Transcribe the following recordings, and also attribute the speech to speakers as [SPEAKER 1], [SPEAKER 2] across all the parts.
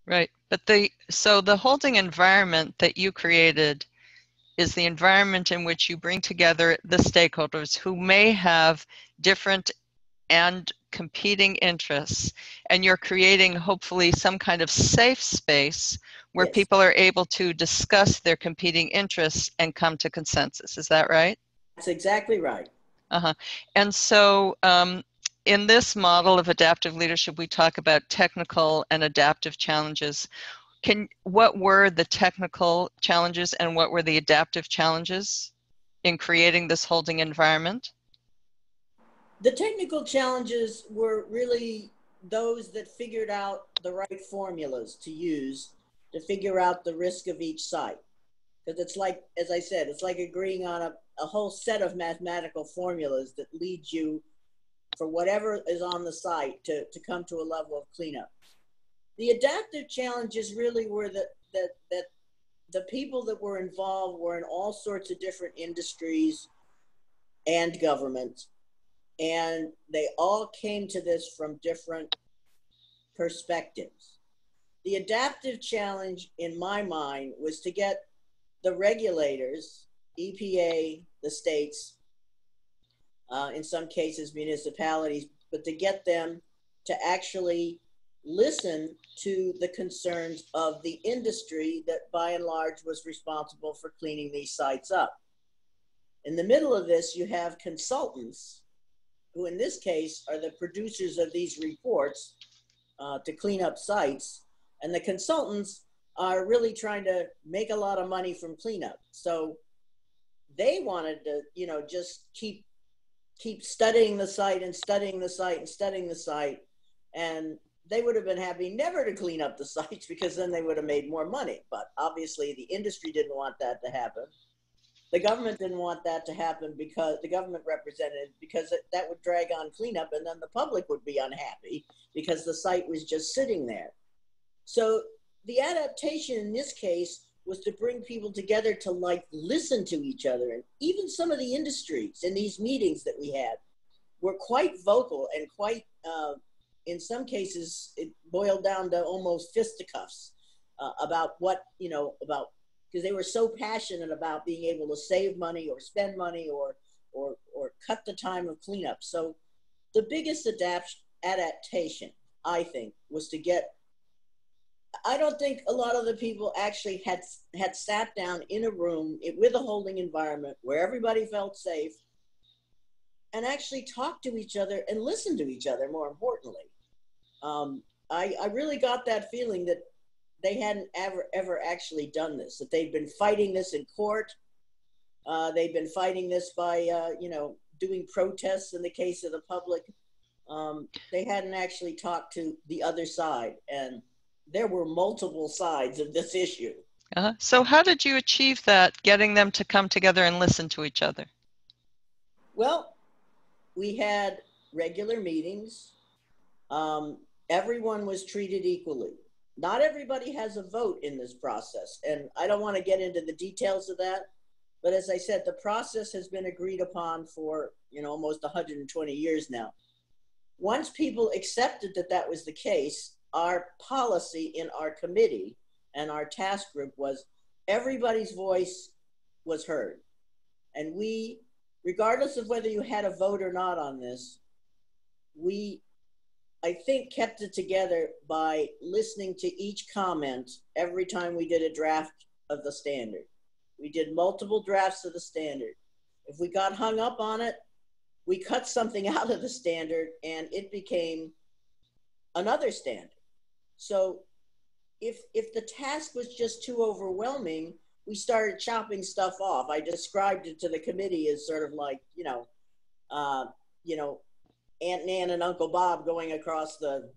[SPEAKER 1] Right. But so the holding environment that you created is the environment in which you bring together the stakeholders who may have different and competing interests, and you're creating hopefully some kind of safe space where
[SPEAKER 2] Yes,
[SPEAKER 1] people are able to discuss their competing interests and come to consensus. Is that right?
[SPEAKER 2] that's exactly right.
[SPEAKER 1] Uh-huh. And so in this model of adaptive leadership, we talk about technical and adaptive challenges. What were the technical challenges and what were the adaptive challenges in creating this holding environment?
[SPEAKER 2] The technical challenges were really those that figured out the right formulas to use to figure out the risk of each site. Because it's like, as I said, it's like agreeing on a whole set of mathematical formulas that leads you for whatever is on the site to come to a level of cleanup. The adaptive challenges really were that the people that were involved were in all sorts of different industries and governments, and they all came to this from different perspectives. The adaptive challenge in my mind was to get the regulators, EPA, the states, in some cases municipalities, but to get them to actually listen to the concerns of the industry that by and large was responsible for cleaning these sites up. In the middle of this, you have consultants who in this case are the producers of these reports to clean up sites. And the consultants are really trying to make a lot of money from cleanup. So they wanted to, just keep studying the site and studying the site and studying the site. And they would have been happy never to clean up the sites because then they would have made more money. But obviously the industry didn't want that to happen. The government didn't want that to happen because the government representatives, because that would drag on cleanup and then the public would be unhappy because the site was just sitting there. So the adaptation in this case was to bring people together to listen to each other. And even some of the industries in these meetings that we had were quite vocal and quite, in some cases, it boiled down to almost fisticuffs about what, about, because they were so passionate about being able to save money or spend money or cut the time of cleanup. So the biggest adaptation, I think, was to get, I don't think a lot of the people actually had sat down in a room with a holding environment where everybody felt safe and actually talked to each other and listened to each other, more importantly. I really got that feeling that they hadn't ever actually done this, that they'd been fighting this in court. They'd been fighting this by, doing protests in the case of the public. They hadn't actually talked to the other side. And there were multiple sides of this issue.
[SPEAKER 1] So how did you achieve that, getting them to come together and listen to each other?
[SPEAKER 2] Well, we had regular meetings. Everyone was treated equally. Not everybody has a vote in this process, and I don't want to get into the details of that, but as I said, the process has been agreed upon for almost 120 years now. Once people accepted that that was the case, our policy in our committee and our task group was everybody's voice was heard. And we, regardless of whether you had a vote or not on this, we, I think, kept it together by listening to each comment every time we did a draft of the standard. We did multiple drafts of the standard. If we got hung up on it, we cut something out of the standard and it became another standard. So if the task was just too overwhelming, we started chopping stuff off. I described it to the committee as sort of like, Aunt Nan and Uncle Bob going across the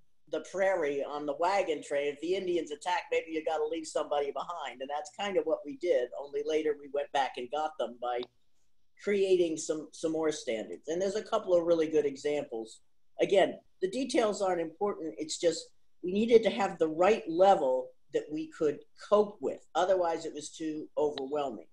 [SPEAKER 2] prairie on the wagon train. If the Indians attack, maybe you got to leave somebody behind. And that's kind of what we did. Only later we went back and got them by creating some more standards. And there's a couple of really good examples. Again, the details aren't important. It's just we needed to have the right level that we could cope with. Otherwise, it was too overwhelming.